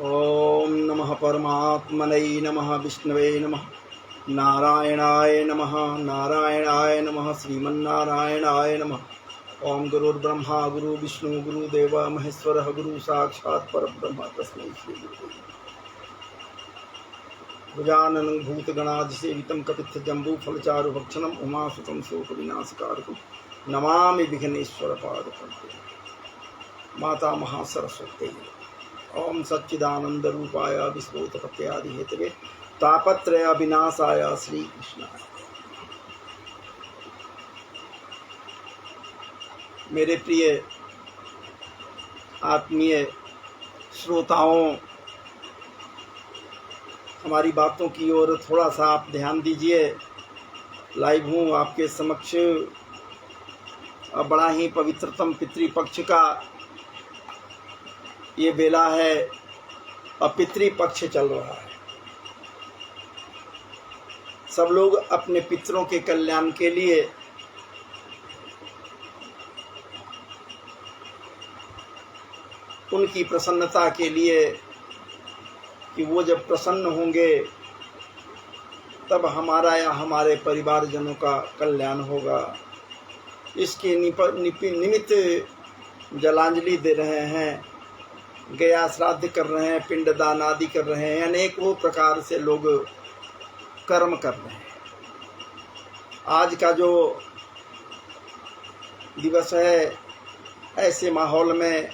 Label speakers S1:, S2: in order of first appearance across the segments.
S1: ओम नमः परमात्मने नमः विष्णवे नमः नारायणाय नमः नारायणाय नमः श्रीमन्नारायणाय नमः। ओम गुरुर्ब्रह्मा गुरु विष्णु गुरुदेव महेश्वरः गुरु साक्षात् परब्रह्म तस्मै श्री गुरुवे गजाननं भूतगणाधिसेवितं कपित्थजम्बूफलचारुभक्षणम् उमासुतं शोकविनाशकारकं नमामि विघ्नेश्वरपादपङ्कजं। माता महासरस्वती। ओम सच्चिदानंद रूपाय विश्वोत्पत्त्यादि हेतवे तापत्रय विनाशाय श्री कृष्णाय। मेरे प्रिय आत्मीय श्रोताओं, हमारी बातों की ओर थोड़ा सा आप ध्यान दीजिए। लाइव हूँ आपके समक्ष। बड़ा ही पवित्रतम पितृपक्ष का ये बेला है और पितृपक्ष चल रहा है। सब लोग अपने पितरों के कल्याण के लिए उनकी प्रसन्नता के लिए कि वो जब प्रसन्न होंगे तब हमारा या हमारे परिवारजनों का कल्याण होगा, इसके निमित्त जलांजलि दे रहे हैं, गया श्राद्ध कर रहे हैं, पिंडदान आदि कर रहे हैं, अनेकों प्रकार से लोग कर्म कर रहे हैं। आज का जो दिवस है, ऐसे माहौल में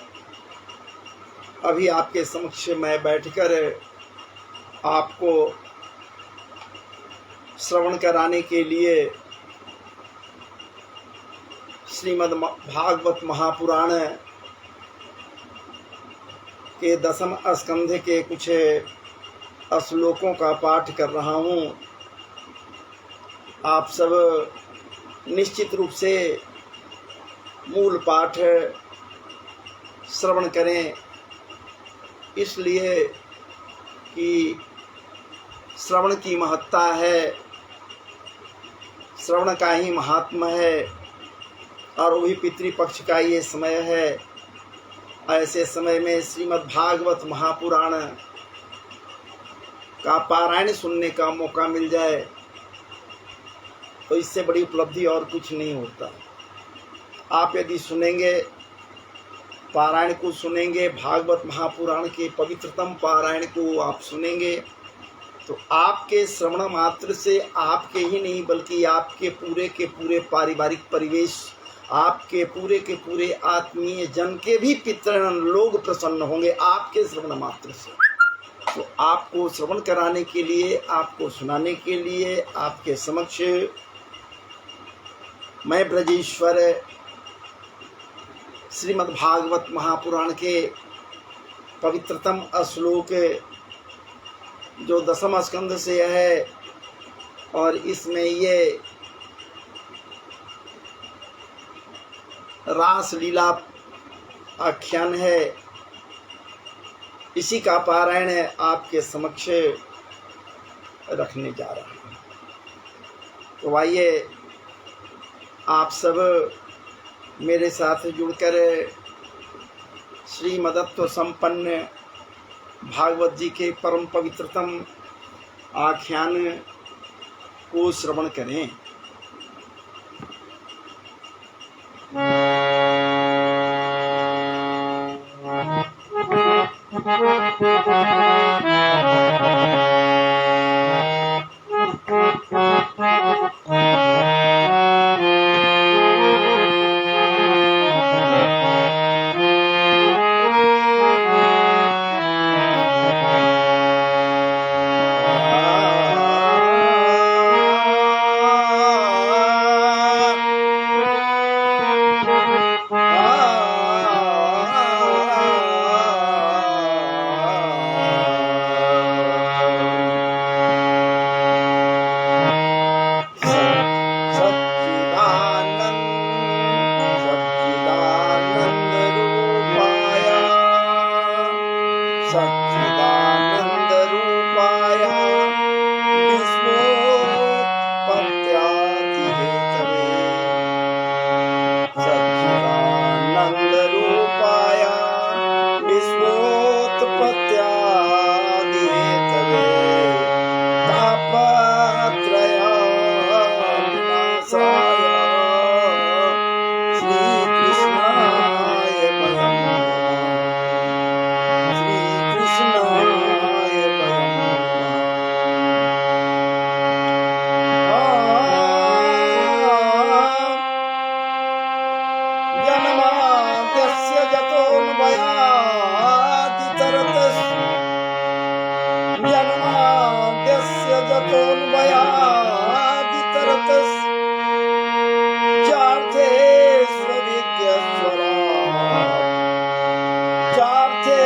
S1: अभी आपके समक्ष मैं बैठकर आपको श्रवण कराने के लिए श्रीमद् भागवत महापुराण के 10वें स्कंध के कुछ श्लोकों का पाठ कर रहा हूँ। आप सब निश्चित रूप से मूल पाठ श्रवण करें, इसलिए कि श्रवण की महत्ता है, श्रवण का ही महात्मा है और वही पितृपक्ष का ये समय है। ऐसे समय में श्रीमद् भागवत महापुराण का पारायण सुनने का मौका मिल जाए तो इससे बड़ी उपलब्धि और कुछ नहीं होता। आप यदि सुनेंगे, पारायण को सुनेंगे, भागवत महापुराण के पवित्रतम पारायण को आप सुनेंगे तो आपके श्रवण मात्र से आपके ही नहीं बल्कि आपके पूरे के पूरे पारिवारिक परिवेश, आपके पूरे के पूरे आत्मीय जन के भी पितृगण लोग प्रसन्न होंगे आपके श्रवण मात्र से। तो आपको श्रवण कराने के लिए, आपको सुनाने के लिए आपके समक्ष मैं ब्रजेश्वर श्रीमद् भागवत महापुराण के पवित्रतम श्लोक जो 10वें स्कंध से है और इसमें ये रास लीला आख्यान है, इसी का पारायण आपके समक्ष रखने जा रहा हूँ। तो आइए आप सब मेरे साथ जुड़कर श्रीमदत्व संपन्न भागवत जी के परम पवित्रतम आख्यान को श्रवण करें। सच्चिदानंद रूपाय विश्वोत्पत्त्यादि हेतवे सच्चिदानंद रूपाय विश्वोत्पत्त्यादि थे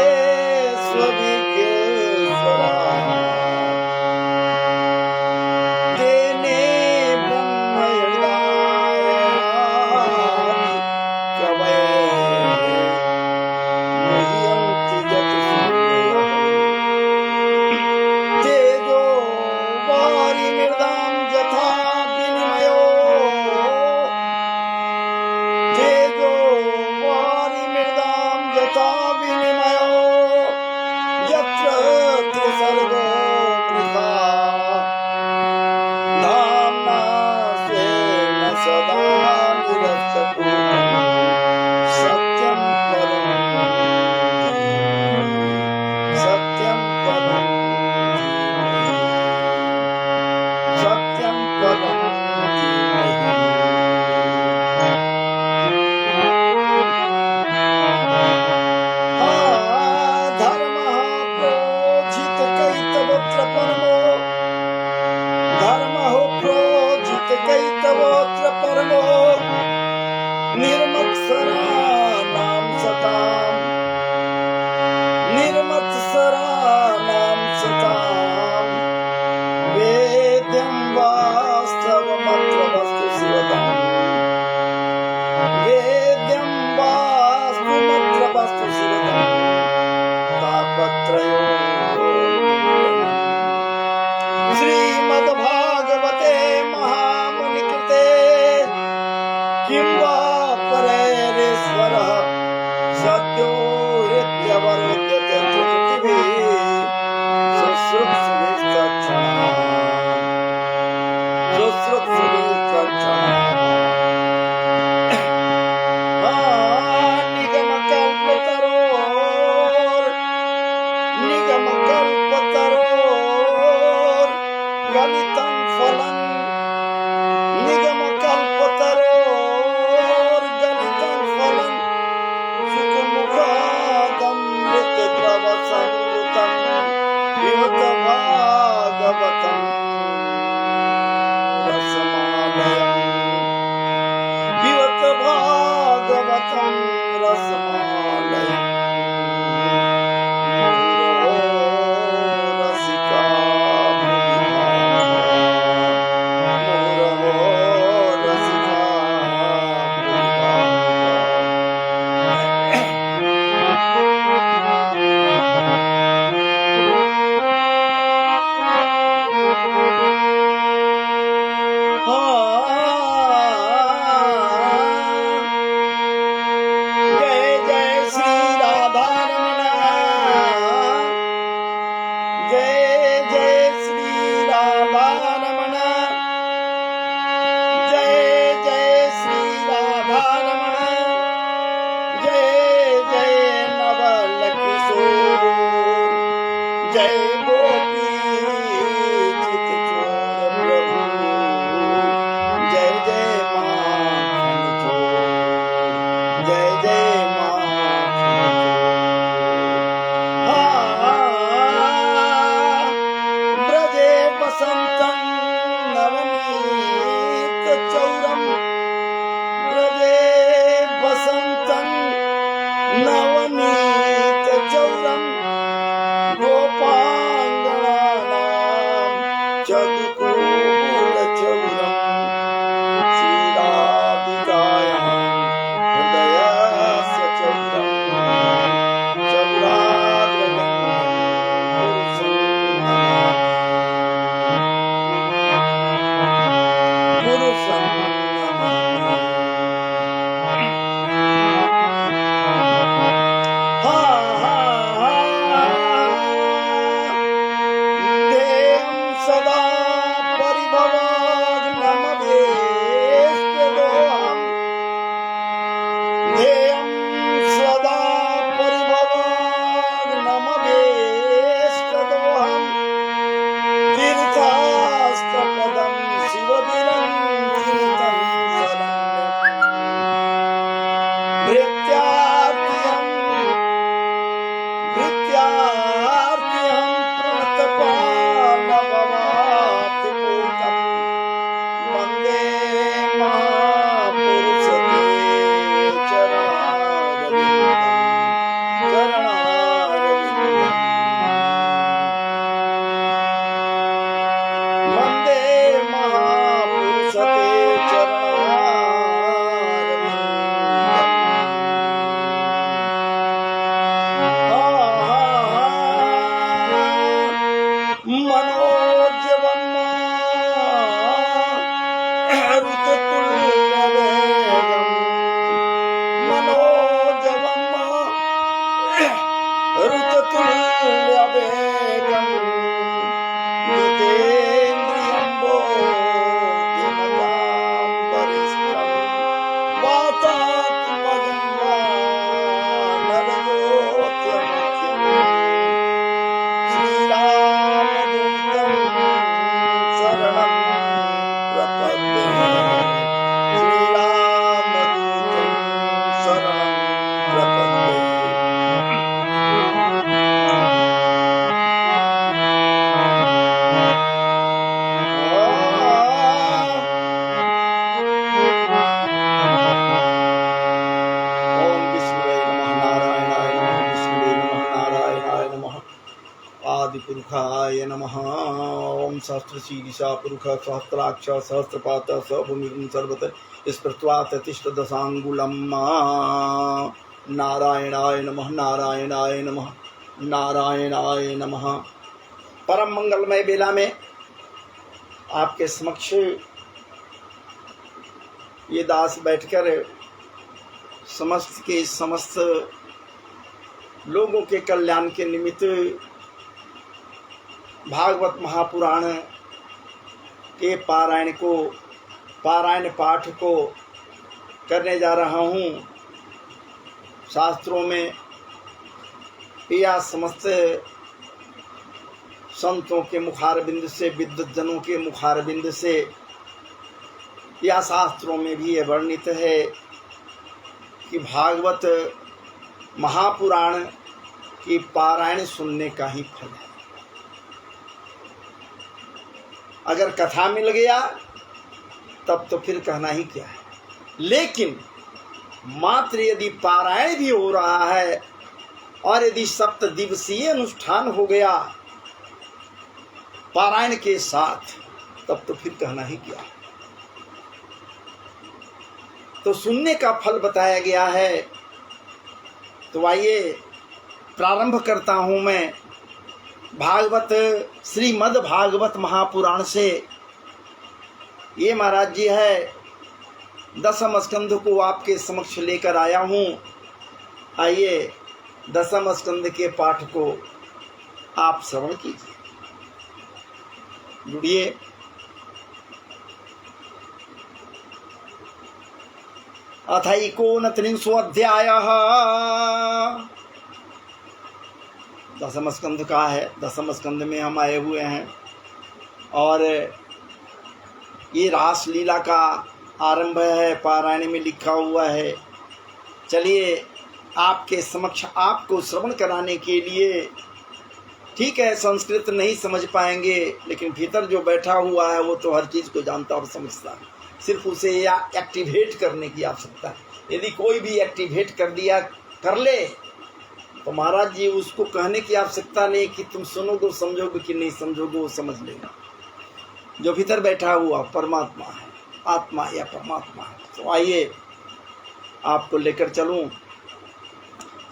S1: स्वभिकेश्वरा तेने ब्रह्मयदायादि कवये मुह्यन्ति यत् सूरयः तेजो वारिमृदां यथा विनिमयो तेजो वारिमृदां यथा विनिमयो यत्र त्रिसर्गो मृषा धाम्ना स्वेन सदा निरस्तकुं सत्यं परं धीमहि सत्यं परं धीमहि सत्यं परं धीमहि धर्मः प्रोजितकैतवोऽत्र परमो धर्मः प्रोजितकैतवोऽत्र परमो निर्मत्सराणां सताम् निर्मत्सराणां सताम् वेद्यं वास्तवमत्र वस्तुशिवदम् वेद्यं वास्तुमत्र वस्तुशिवदम् तापत्रयोन्मूलनम् श्रीमद्भागवते महामुनिकृते किं वा परेरेश्वरः सद्यो हृद्यवरुध्यते त्रिकृतिभिः शुश्रूषुभिस्तत्क्षणात् निगमकल्पतरोर् गलितं फलं निगमकल्पतरोर् गलितं फलं सुखमुखादमृतद्रवसंयुतं पिबत भागवतं रसमालयम् पिबत भागवतं रसमालयम् रसिका मुरहो रसिका जय जय श्री राधारमण जय जय श्री राधारमण जय जय श्री राधारमण जय जय नवल किशोर जय गोपी चित चोर प्रभु जय जय माखन चोर जय जय माखन चोर ब्रजे वसन्तं नवनीत चौरम ब्रजे वसन्तं नवनीत चौरम गोपाल ऋतुल्यवेगं जितेन्द्रियं बोधिमतां वरिष्ठं वातात्मजं नरगोप्यमख्यं श्रीरामदूतं शरणं प्रपद्ये श्रीरामदूतं शरणं प्रपद्ये। ओम विष्णुवे नमः नारायणाय नमः विष्णुवे नमः नारायणाय नमः आदिपुरुषाय नमः। ओम सहस्रशीर्षा पुरुष सहस्राक्ष सहस्रपात स्वभूमिं सर्वत स्पृष्ट्वा ततिष्ठ दशांगुलम। नारायणाय नमः नारायणाय नमः नारायणाय नमः। परम मंगलमय बेला में आपके समक्ष ये दास बैठकर समस्त के समस्त लोगों के कल्याण के निमित्त भागवत महापुराण के पारायण पाठ को करने जा रहा हूँ। शास्त्रों में या समस्त संतों के मुखारबिंद से, विद्वत जनों के मुखारबिंद से, या शास्त्रों में भी यह वर्णित है कि भागवत महापुराण की पारायण सुनने का ही फल है। अगर कथा मिल गया तब तो फिर कहना ही क्या है, लेकिन मात्र यदि पारायण भी हो रहा है और यदि 7 दिवसीय अनुष्ठान हो गया पारायण के साथ, तब तो फिर कहना ही क्या है। तो सुनने का फल बताया गया है। तो आइए प्रारंभ करता हूं मैं भागवत श्रीमद् भागवत महापुराण से। ये महाराज जी है 10वें स्कंध को आपके समक्ष लेकर आया हूँ। आइए 10वें स्कंध के पाठ को आप श्रवण कीजिए, जुड़िए। अथैकोनत्रिंशोऽध्यायः 10वें स्कंध का है। 10वें स्कंध में हम आए हुए हैं और ये रास लीला का आरंभ है, पारायण में लिखा हुआ है। चलिए आपके समक्ष आपको श्रवण कराने के लिए, ठीक है संस्कृत नहीं समझ पाएंगे लेकिन भीतर जो बैठा हुआ है वो तो हर चीज़ को जानता और समझता है। सिर्फ उसे या एक्टिवेट करने की आवश्यकता है। यदि कोई भी एक्टिवेट कर ले तो महाराज जी उसको कहने की आवश्यकता नहीं कि तुम सुनोगे समझोगे कि नहीं समझोगे, वो समझ लेगा। जो भीतर बैठा हुआ परमात्मा है, आत्मा या परमात्मा है। तो आइए आपको लेकर चलूं।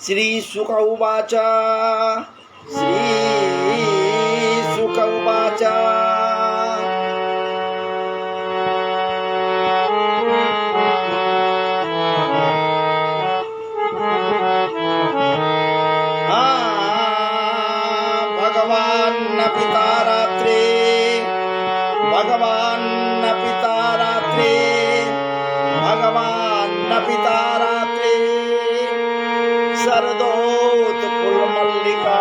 S1: श्री शुक उवाच श्री शुक उवाच भगवान् पिता रात्रे शरदोत्फुल्लमल्लिका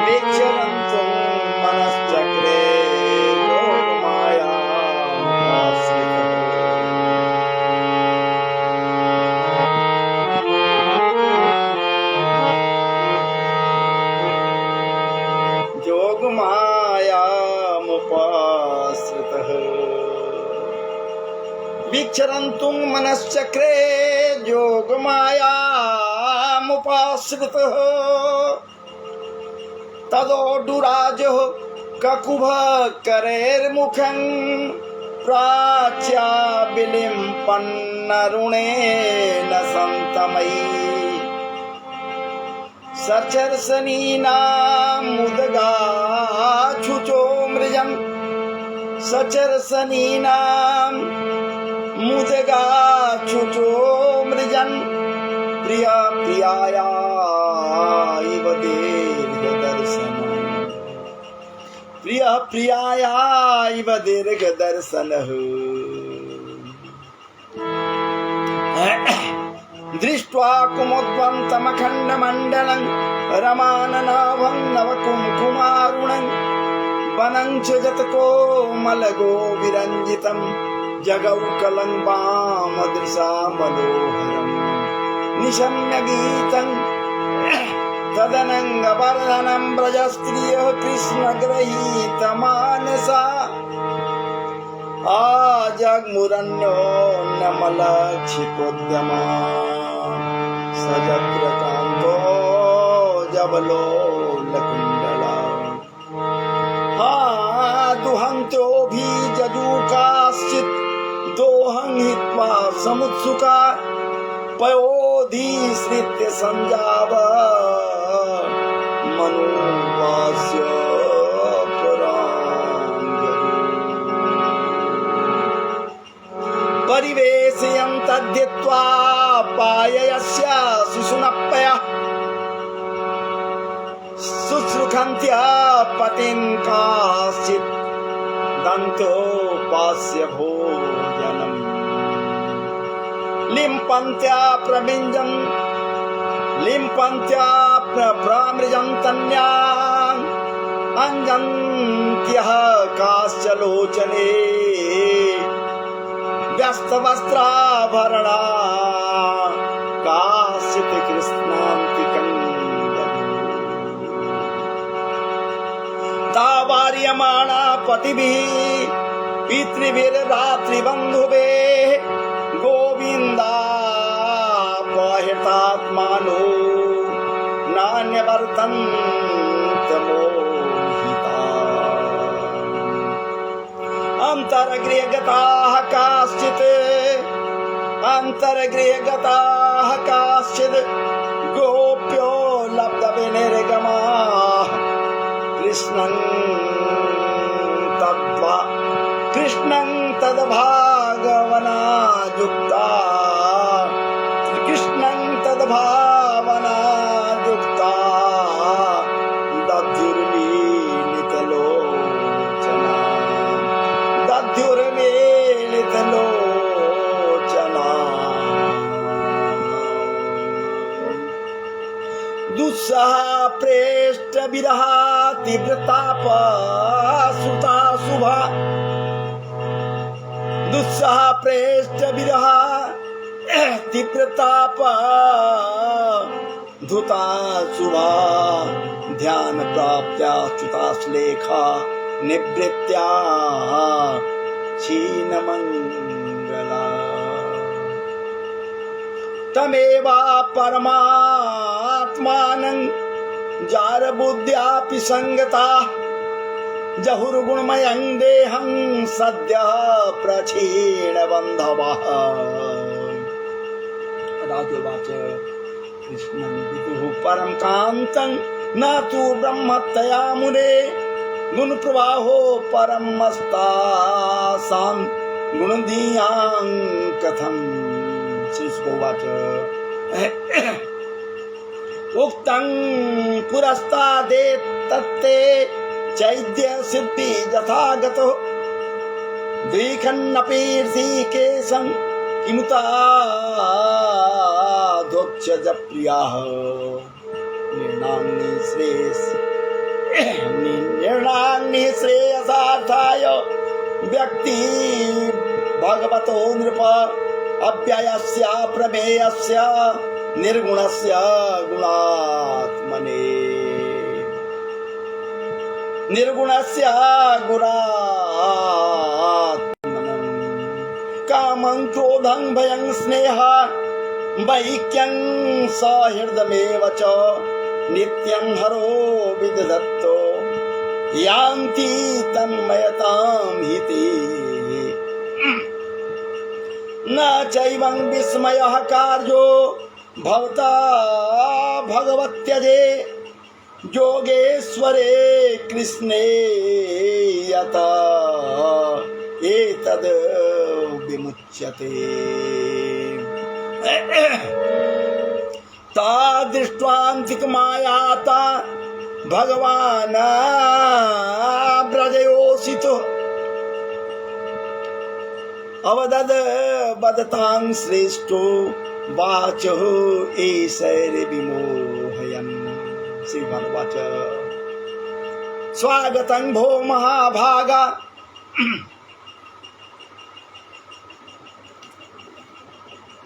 S1: वीक्षरन्तुं मनश्चक्रे जोगमायामुपाश्रितः वीक्षरन्तुं मनश्चक्रे जोगमायामुपाश्रितः तदोडुराजः ककुभ करेर्मुखं प्राच्या विलिम्पन्नरुणेन सन्तमयी सचर्षणीनामुदगाच्छुचो मृजन् सचर्षणीनामुदगाच्छुचो मृजन् प्रिया प्रियायाय दीर्घ दर्शन प्रिय प्रियाया इव दीर्घ दर्शन दृष्ट्वा कुमुद्वन्तमखण्डमण्डलं रमाननाभं नवकुङ्कुमारुणं वनं च जतकोमलगो विरञ्जितं जगौकलं वामदृशा मनोहरं निशम्य गीतं तदनङ्गवर्धनं व्रजस्त्रियः कृष्णगृहीतमानसा आजग्मुरन्योन्नमलक्षितोद्यमा सजग्रकान्तो जबलोलकुण्डला दुहन्त्योऽभिजजूकाश्चित् दोहं हित्वा समुत्सुका पयोधीश्रित्य सञ्जाव मनुवास्य परिवेशयन्तद्धित्वा पाययस्य शिशुनप्पयः शुश्रूषन्त्य पतिं काश्चित् दन्तोपास्य भोजनम् लिम्पन्त्या प्रमृजन्तन्याम् अञ्जन्त्यः काश्च लोचने व्यस्तवस्त्राभरणा काश्चित् कृष्णान्तिकन्दली तावार्यमाणा पतिभिः पितृभिर्भ्रातृबन्धुभिः गोविन्दापहृतात्मानो नान्यवर्तन्त अन्तर्गृहगताः काश्चित् गोप्यो लब्धविनिर्गमाः कृष्णं तद्भावनायुक्ता दुस्सह प्रेष्ठ विरह तीव्रताप सुता शुभा दुस्सह प्रेष्ठ विरह तीव्रताप धुता शुभा ध्यान प्राप्त्या च्युताश्लेखा निवृत्त्या क्षीणमङ्गला तमेवा परमात्मानं जारबुद्ध्यापि संगता जहुर्गुणमयं देहं सद्यः प्रक्षीणबन्धवः राजोवाच कृष्णं विदुः परं कान्तं न तु ब्रह्मत्तया मुने गुणप्रवाहो परं मस्तासां गुणदीयां कथं श्रीशुकोवाच उक्तं पुरस्तादेतत्ते चैद्य सिद्धि यथागतो द्विखन्नपि ऋषिकेशं किमुताधोक्षज प्रियाः निर्णाग्नि श्रेयसार्थाय व्यक्ति भगवतो नृप अव्ययस्य प्रमेयस्य निर्गुणस्य गुणात्मने निर्गुणस्य गुणात्मनं कामं क्रोधं भयं स्नेहः वैक्यं सहृदमेव च नित्यं हरो विदधत्तो यान्ति तन्मयतां हिति न चैवं विस्मयः कार्यो भवता भगवत्यजे योगेश्वरे कृष्णे यता एतद् विमुच्यते ता दृष्ट्वान्तिक मायाता भगवान ब्रजयोषितो अवदद बदतां श्रेष्ठो वाचो ऐसैरे विमोहयन्। श्री भगवाच स्वागतं भो महाभागा।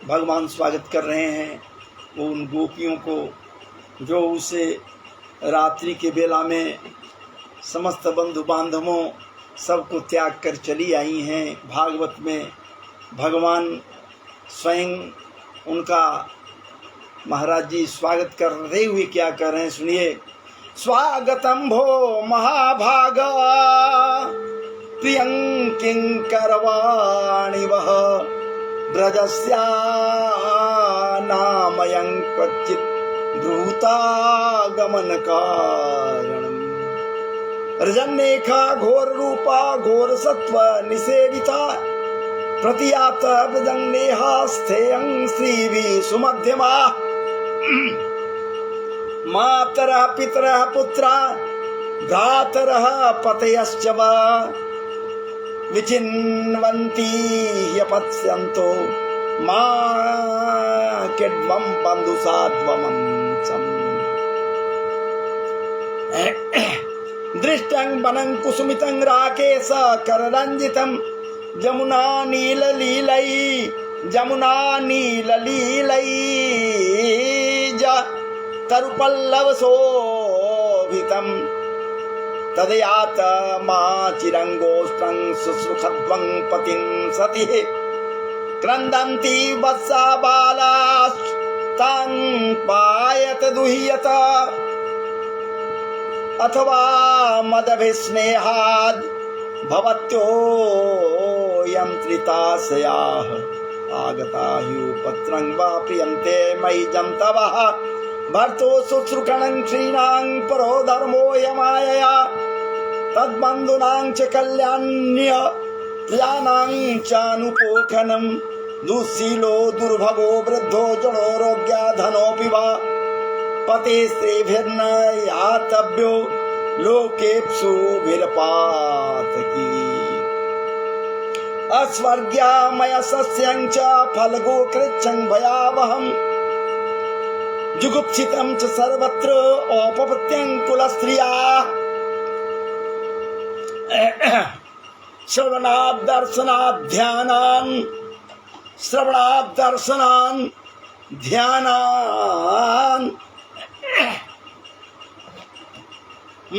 S1: भगवान स्वागत कर रहे हैं उन गोपियों को जो उसे रात्रि के बेला में समस्त बंधु बांधवों सबको त्याग कर चली आई हैं। भागवत में भगवान स्वयं उनका महाराज जी स्वागत करते हुए क्या कर रहे हैं, सुनिए। स्वागतम भो महाभागा प्रियं किंकरवाणि वह ब्रजस्या नामयं क्वचित् ब्रूतागमन कारणम्। रजन्नेखा घोर रूपा घोर सत्व निषेविता प्रतियात ब्रजन्नेहा स्थेयं श्रीभि सुमध्यमा। मातरः पितरः पुत्रा भ्रातरः पतयश्च वा विचिन्वन्ति ह्यपत्स्यन्तो माकेड्वं बन्धुसाध्वमंसम्। दृष्टं वनं कुसुमितं राकेश कररञ्जितं जमुना नीललीलै तरुपल्लवशोभितं तदयात माचिरङ्गोष्ठं शुश्रूषध्वं पतिं सतिः क्रन्दन्ति वत्सा बालास्तान् पायत दुह्यत अथवा मदभिस्नेहाद् भवत्यो यन्त्रिताशयाः आगता ह्युपत्रं वा प्रियन्ते मयि जन्तवः भर्तो शुश्रूषणं क्षीणां परो धर्मो यमायया तद्बन्धूनां च कल्याण्य प्रियाणां चानुपोषणं दुःशीलो दुर्भगो वृद्धो जडो रोग्याधनोऽपि वा पते स्त्रीभिर्न यातव्यो लोकेप्सुभिर्पातकी। अस्वर्ग्यामयसस्यं च फलगो कृच्छं भयावहं जुगुप्सितं च सर्वत्र औपपत्यं कुलस्त्रिया। श्रवणात् दर्शनान् ध्यानान्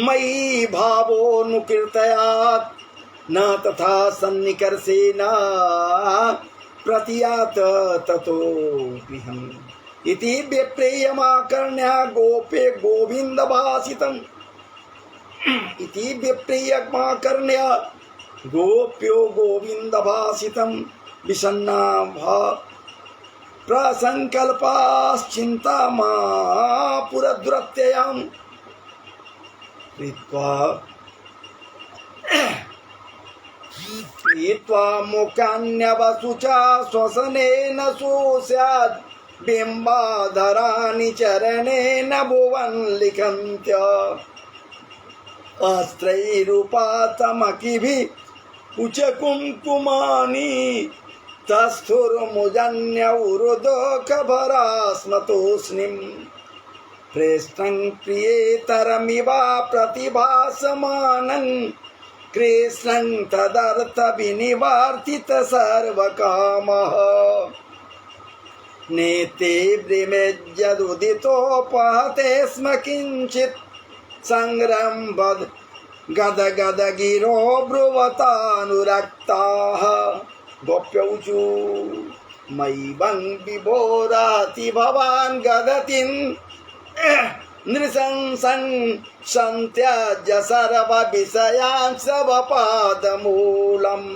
S1: मयि भावोऽनुकीर्तयात् न तथा सन्निकर्षेण प्रतियात ततो गृहम् इति विप्रियमाकर्ण्य गोपे गोविन्दभासितम्। इति विप्रियमाकर्ण्य गोप्यो गोविन्दभासितं विषण्णा प्रसङ्कल्पाश्चिन्तामापुरद्रत्ययां कृत्वा मुखान्यवसु च श्वसनेन सोऽस्यात् बिम्बाधराणि चरणेन भुवन् लिखन्त्य अस्त्रैरूपातमकिभिः कुचकुङ्कुमानि तस्थुर्मुजन्यौरुदोकभरास्मतोऽस्निम् प्रेष्ठं प्रियेतरमिवा प्रतिभासमानं कृष्णं तदर्थ विनिवर्तित सर्वकामः नेते ब्रह्मेज्यदुदितोपहते स्म किञ्चित् संग्रम्भद् गदगदगिरो ब्रुवतानुरक्ताः गोप्यौचु मयि वं विभोराति भवान् गदतिं नृशंसन् सन्त्यज्य सर्वविषयान् स्वपादमूलम्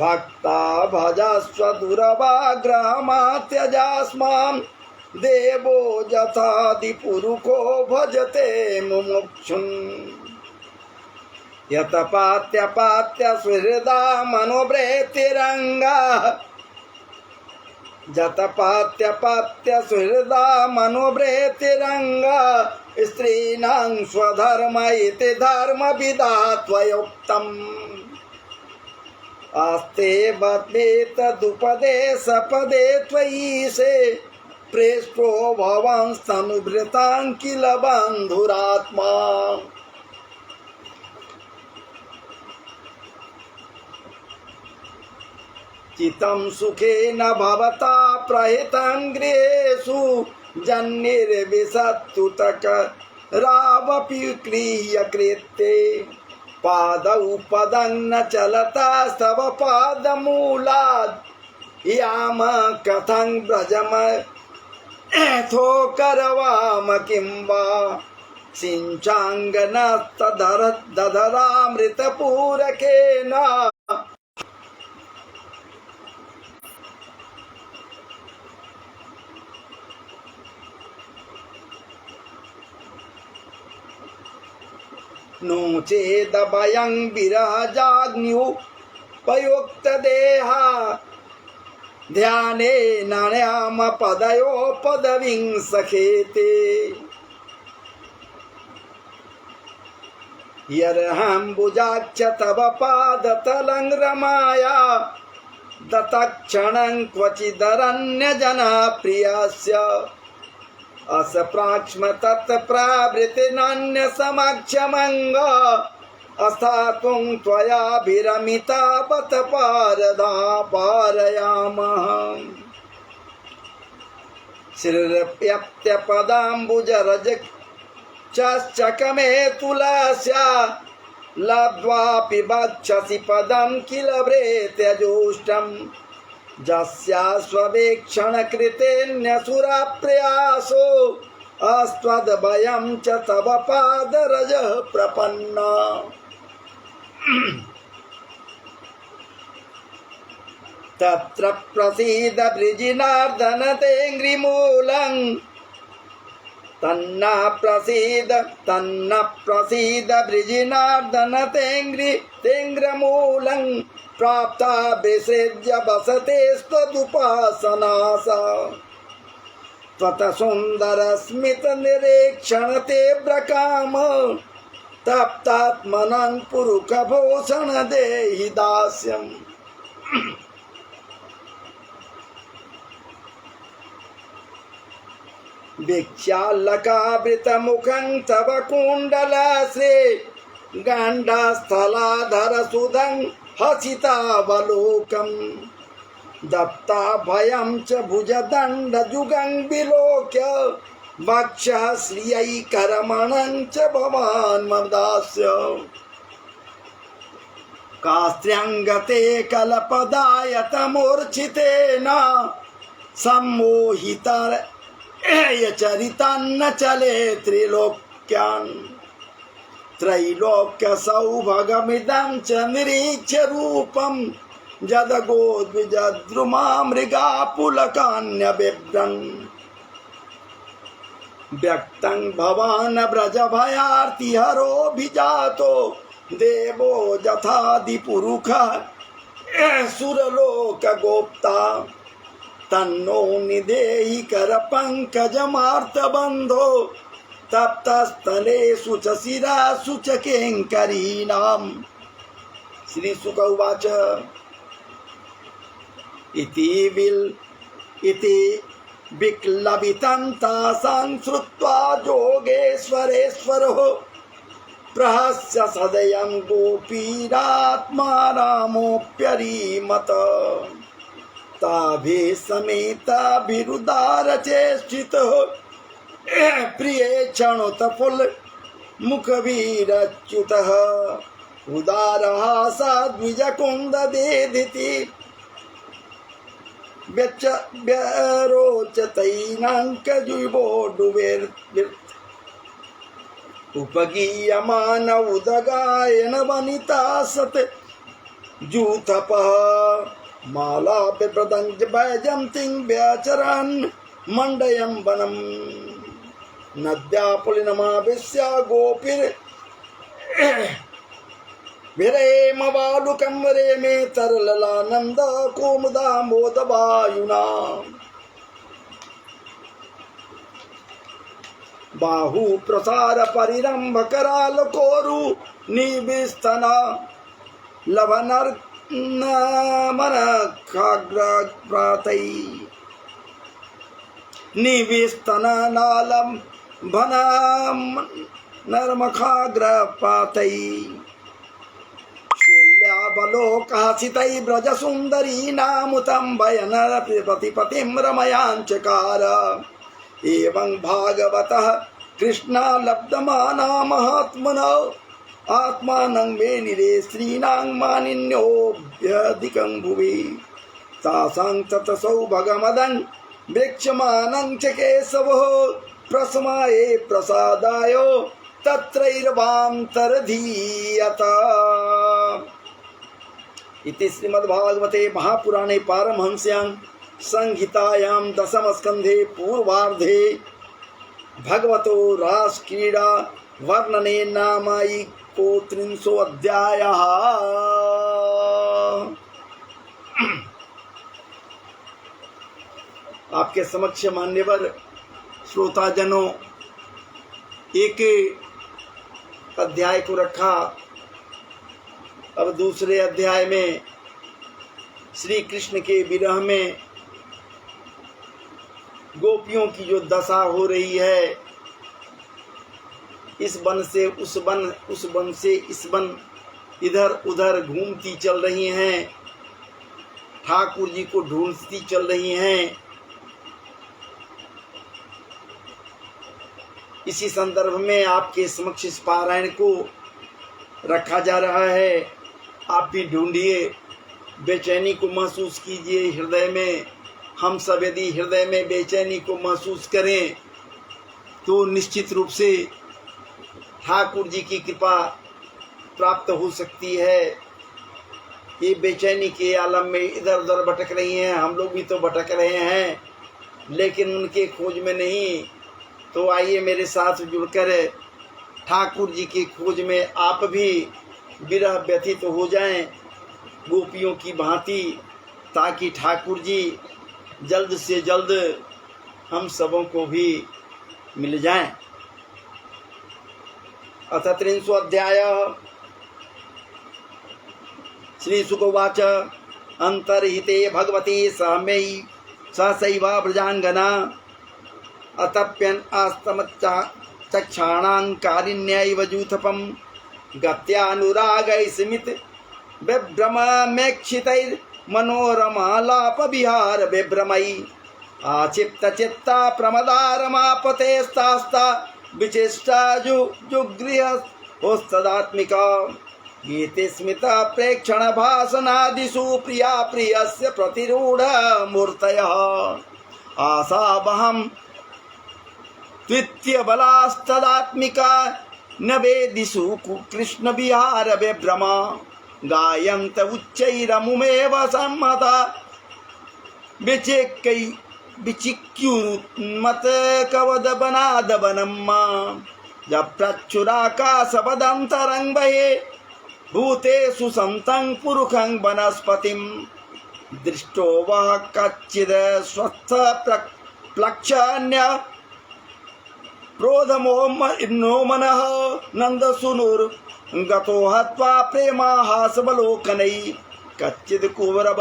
S1: भक्ता भजस्व दुरवाग्रहमात्यजास्मां देवो यथादिपुरुषो भजते मुमुक्षुन् यतपात्यपात्य सुहृदा मनोवृत्तिरङ्गा जतपात्यपात्य सुहृदा मनोभृतिरंग स्त्रीणां स्वधर्म इति धर्मविदा त्वयोक्तम् आस्ते बद्वेतदुपदेशपदे त्वयि प्रेष्ठो भवांस्तनुभृतां किल बन्धुरात्मा। चितं सुखेन भवता प्रहितं गृहेषु जन्निर्विशत्तुतकरावपि क्रियकृत्ये पादौ पदं न चलतास्तव पादमूलाद् याम कथं व्रजमथो करवाम किं वा सिञ्चाङ्गनस्तदधरामृतपूरकेन नो चेदभयं विरजाग्न्युपयुक्तदेहा ध्याने नयाम पदयो पदवीं सखेते यर्हम्बुजाक्ष तव पादतलं रमाया दतक्षणं क्वचिदरण्यजनप्रियस्य असप्राक्ष्म तत्प्रवृत्तिनान्य समक्षमंग अस्थातुं त्वयाभिरमिता बत पारदा पारयामः श्रीरप्यप्यपदाम्बुजरज चकमे तुलस्या लब्ध्वापि वक्षसि पदं किल व्रेत्यजोष्टम् जस्यास्वेक्षण कृतेऽन्यसुराप्रयासो अस्त्वद्भयं च तव पादरज प्रपन्न। तत्र प्रसीद वृजिनार्दन तेङ्घ्रिमूलं तन्न प्रसीद वृजिनार्दन तेङ्घ्रमूलं प्राप्ता विसृज्य बसते स्वदुपासनासा त्वत सुंदर स्मित निरीक्षण ते ब्रकाम तप्तात्मनं पुरुष भूषण देहि दास्यम्। भिक्षालकावृतमुखं तव कुण्डलश्री गाण्डस्थलाधर सुधं हसितावलोकम् दत्ताभयं च भुजदण्डजुगं विलोक्य वक्षः श्रियैकरमणं च भवान् मदास्य कास्त्र्यङ्गते कलपदायतमूर्छितेन सम्मोहिता चरितान्न चले त्रिलोक्यान् त्रैलोक्य सौभगमिदं च निरीक्ष्य रूपं जदगोद्विजद्रुमा मृगा पुलकान्यबिभ्रन् व्यक्तं भवान् व्रजभयार्तिहरोऽभिजातो देवो यथादिपुरुषः सुरलोकगोप्ता तन्नो निदेहि करपङ्कजमार्तबन्धो तप्तस्थलेषु च शिरासु च किङ्करीणाम्। श्रीशुक उवाच इति विक्लबितं तासां श्रुत्वा जोगेश्वरेश्वरो प्रहस्य सदयं गोपीरात्मा रामोऽप्यरीमत ताभिः समेताभिरुदारचेष्टितो प्रिये क्षणोतफुल्ल मुखवीरच्युतः उदारः सा द्विजकुन्ददेदिति व्यरोचतैनाङ्कजुवोडुवेर् उपगीयमान उदगायन वनिता सत जूथपः माला विप्रदंज वैजंतीं व्यचरन् मंडयं वनम् नद्या पुलिनमाविश्य गोपीर विरेम बालुकं रेमे तरललानंद कोमुदा मोद वायुना बाहु प्रसार परिरंभ कराल कोरु निविस्तना लवनर मन खाग्र प्रातै निविस्तन नालम भनम नर्मखाग्र पातै बलोकासितै ब्रज सुंदरी नामुतं भयनर प्रतिपतिं रमयांचकार एवं भागवतः कृष्णा लब्धमाना महात्मनो आत्मानं मे निरे स्त्रीणां मानिन्योऽभ्यधिकं भुवि तासां ततसौ भगमदं वीक्षमानं च केशवः प्रसमाये प्रसादाय तत्रैर्वान्तरधीयत। इति श्रीमद्भागवते महापुराणे पारमहंस्यां संहितायां दशमस्कन्धे पूर्वार्धे भगवतो रासक्रीडा वर्णने नामायिको 300 अध्यायः। आपके समक्ष मान्यवर श्रोताजनों, एक अध्याय को रखा। अब दूसरे अध्याय में श्री कृष्ण के विरह में गोपियों की जो दशा हो रही है, इस वन से उस वन, उस वन से इस वन, इधर उधर घूमती चल रही हैं, ठाकुर जी को ढूंढती चल रही हैं। इसी संदर्भ में आपके समक्ष इस पारायण को रखा जा रहा है। आप भी ढूंढिए, बेचैनी को महसूस कीजिए हृदय में। हम सब यदि हृदय में बेचैनी को महसूस करें तो निश्चित रूप से ठाकुर जी की कृपा प्राप्त हो सकती है। ये बेचैनी के आलम में इधर उधर भटक रही हैं, हम लोग भी तो भटक रहे हैं, लेकिन उनके खोज में नहीं। तो आइए मेरे साथ जुड़कर ठाकुर जी की खोज में आप भी विरह व्यथित हो जाएं गोपियों की भांति, ताकि ठाकुर जी जल्द से जल्द हम सबों को भी मिल जाएं। अथ 300 अध्याय। श्री शुकोवाच अंतर्हिते भगवती सहमयी सहसैवा व्रजांगना अतप्यन आस्तमच्चाक्षाणां कारिण्यैव जूथपं गत्यानुरागै स्मित विभ्रममेक्षितैर्मनोरमालाप विहार विभ्रमयी आक्षिप्त चित्ता प्रमदारमापतेस्तास्ता विचेष्टा जुगृहस्तदात्मिका गीते स्मिता प्रेक्षण भाषणादिषु प्रिया प्रियस्य प्रतिरूढ़ मूर्तयः आशावहं द्वितीय बलास्तदात्मिका नवेदिषु कृष्ण विहार विभ्रमा गायन्त उच्चैरमुमेव सम्मता विचिक्युन्मत कवदबनादवनम्मा जप्रच्छुराकाशवदन्तरङ्गये भूतेषु सन्तं पुरुखं वनस्पतिं दृष्टो वः कच्चिद् स्वस्थ प्लक्षण्य क्रोधमो नो मनः नन्दसूनुर्गतो हत्वा प्रेमाहासवलोकनै कच्चिद् कुवरव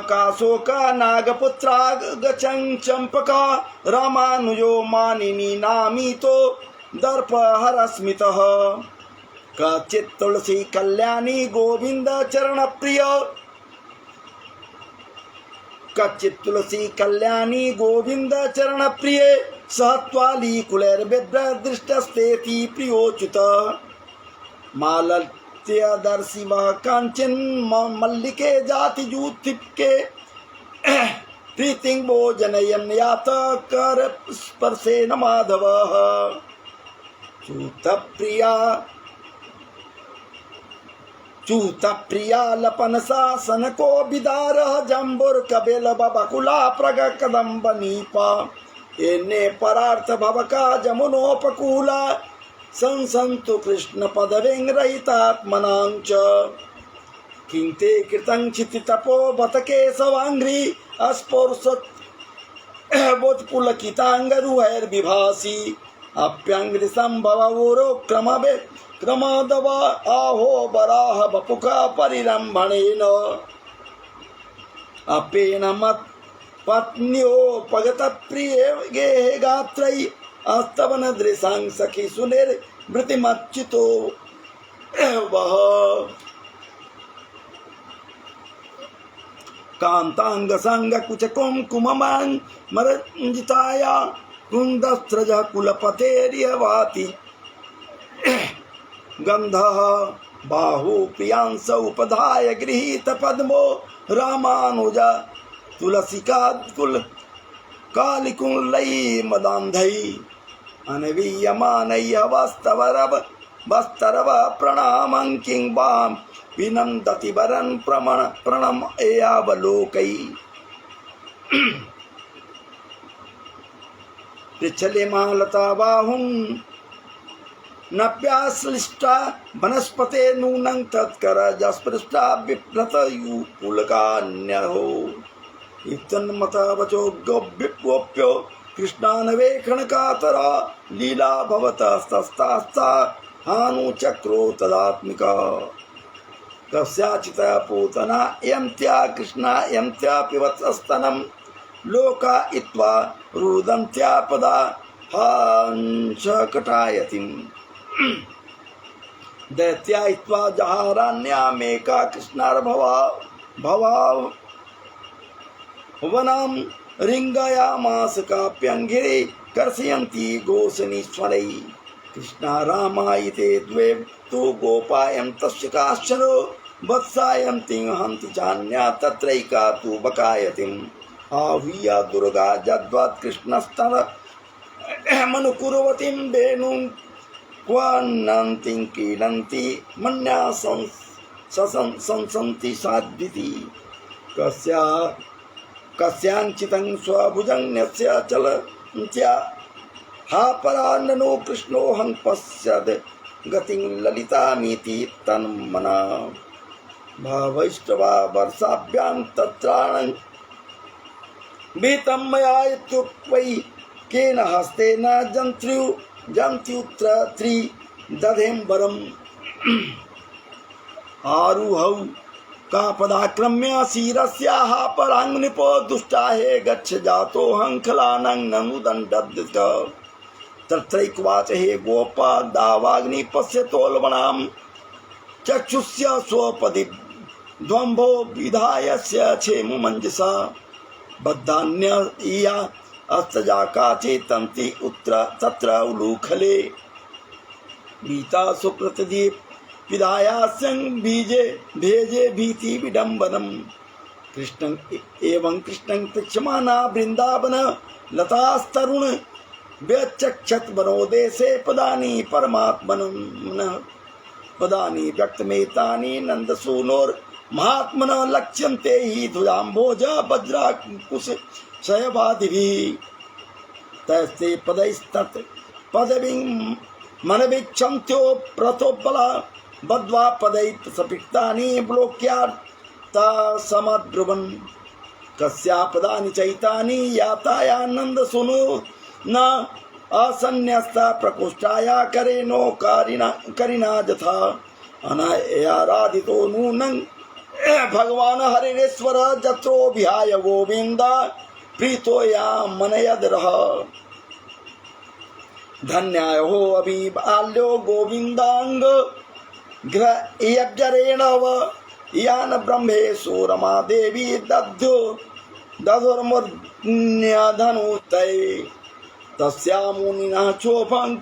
S1: काशोक नागपुत्रा गचं चंपका रामानुजो मानिनी नामितो दर्पहरस्मितः कच्चित् तुलसी कल्याणी गोविंद चरण प्रिय कच्चित् तुलसी कल्याणी गोविंद चरण प्रिय सहत्वाली कुलैर्विद्रदृष्टस्तेति प्रियोच्युत मालत्यदर्शि वः कांचन मल्लिके जातिजूतिके प्रीतिं भोजनयन् यात कर स्पर्शेन माधवः च्यूतप्रिया लपन शासन को विदारः जम्बुर कबिल बकुला प्रग कदम्ब नीपा एने परार्थ भवका जमुनोपकूला संसन्तु कृष्ण पदवीं रहितात्मनां च किं ते कृतं क्षितितपो बत केशवाङ्घ्रि अस्पौर्षत् बोधपुलकिताङ्गरुहैर्विभासि अप्यङ्घ्रि सम्भववोरो क्रमदव आहो वराह बपुका परिरम्भणेन अपेन मत् पत्न्योपगत प्रिये गेहे गात्रै अस्तवन दृशां सखी सुनिर्वृतिमच्युतो वह कांतांग संग कुच कुमकुममां मरंजिताया कुंदस्त्रज कुलपतेर्यवाति गंधः बाहु प्रियांस उपधाय गृहीत पद्मो रामानुज तुलसिका कुल कालिकुलई मदान्धई अनवीयमानय वस्तरव प्रणामं किं वां विनन्दति वरन् प्रणम एयावलोकै पृच्छले मालता बाहुं नप्याश्लिष्टा वनस्पते नूनं तत्कर जस्पृष्टा विप्रतयुपुलकान्यहो इत्तन्मता वचो गोप्यो कृष्णानवेक्षण कातरा लीला भवतस्तस्तास्ता हानुचक्रो तदात्मिका कस्याचित पूतना यन्त्या कृष्णा यन्त्या पिबतस्तनं लोका इत्वा रुदन्त्या पदा हांशकटायतिम् दैत्या इत्वा जहारान्यामेका कृष्णार्भवा भवाव वनां रिंगायामास काप्यंगिरे कर्षयन्ति घोषणीश्वरै कृष्णा रामायिते द्वे तु गोपायं तस्य काश्चनो वत्सायन्ति हन्ति चान्या तत्रैका तु बकायतिम् आहूय दुर्गा जद्वत् कृष्णस्तन मनुकुर्वतीं वेणुं क्वन्नन्तिं क्रीडन्ति मन्या संसन्ति साध्विति कस्यांचितं स्वभुजन्यस्य चलन्त्या हा परान्नो कृष्णोऽहं पश्यद् गतिं ललितामिति तन्मना भावैष्टवा वर्षाभ्यां तत्राणं भीतं मया इत्युक्त्वै केन हस्तेन जन्त्युत्र त्रि दधें वरम् आरुहौ का पदाक्रम्य शिरस्याः पराङ्निपो दुष्टाहे गच्छ जातोऽहं खलानं ननुदण्डद् तत्रैकवाच हे गोपा दावाग्नि पश्यतोल्बणां चक्षुष्य स्वपदि ध्वम्भो विधायस्य क्षेममञ्जसा बद्धान्य इया अस्तजाकाचे तन्ति उत्र तत्र उलूखले बीता सुप्रतदीप विधायास्यं बीजे भेजे भीति विडम्बनम् कृष्णं एवं कृष्णं पृच्छमाना वृन्दावन लतास्तरुण व्यचक्षत वनोदेशे पदानि परमात्मनः पदानि व्यक्तमेतानि नन्दसूनोर्महात्मनः लक्ष्यन्ते हि ध्वजाम्भोज वज्राकुश शयवादिभिः तैस्ते पदैस्तत् पदवीं मनवीक्षन्त्यो प्रतोबला बद्ध्वा पदैः सपिक्तानि ब्लोक्यार्ता समद्रुवन् कस्या पदानि चैतानि यातायानन्दसूनो न असन्न्यस्ता प्रकोष्ठाया करेणो करिणा यथा अनायाराधितो नूनं भगवान् हरिरेश्वर जत्रो विहाय गोविन्द प्रीतो या मनयद्रः धन्यायो अभिबाल्यो गोविन्दांग ग्रहयज्जरेण यान ब्रह्मेशो रमा देवी दधुर्मुन्यधनुतये तस्या मुनिनः क्षोभं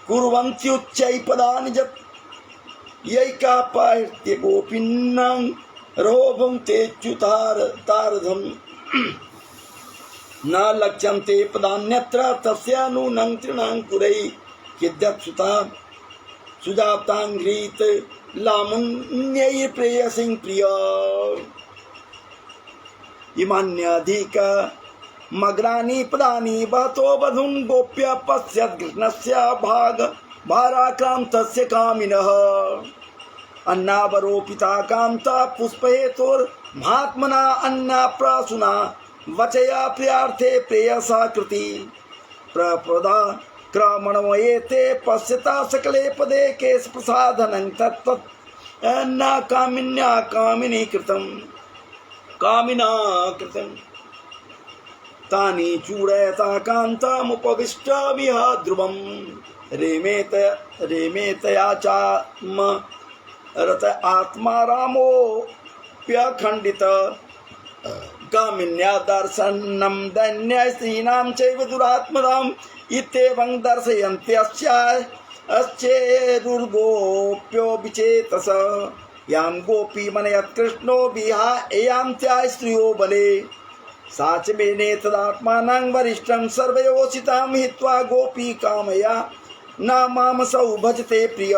S1: कुर्वन्त्युच्चैपदानि यैकापाह्य गोपिन्नां रोभं तेच्युतारधम् न लक्ष्यन्ते पदान्यत्र तस्या नूनं तृणां कुरै यद्यत्सुता सुजाताङ्घ्रीत लामुन्यैर्प्रेयसीं प्रिया इमान्यधिक मग्रानि पदानि बहतो वधून् गोप्य पश्यत् कृष्णस्य भाग भाराक्रान्तस्य कामिनः अन्नावरोपिता कान्ता पुष्पहेतुर्महात्मना अन्नाप्रासुना वचया प्रियार्थे प्रेयसा कृति प्रपदा क्रमणमयेते पश्यता सकले पदे केश प्रसादनं तत्त्वत् अन्ना कामिन्या कामिनी कृतं कामिना कृतं तानि चूडयता कान्तामुपविष्टामिह ध्रुवं रेमेतया चात्म रत आत्मा रामोऽप्यखण्डित कामिन्या दर्शनं दैन्य स्त्रीणां चैव दुरात्मनाम् इत्येवं दर्शयन्त्यस्येरुर्गोप्यो विचेतस यां गोपी मनयत् कृष्णो विहायां त्या स्त्रियो बले सा च मेने तदात्मानं वरिष्ठं सर्वयोषितां हित्वा गोपी कामया न मामसौ भजते प्रिय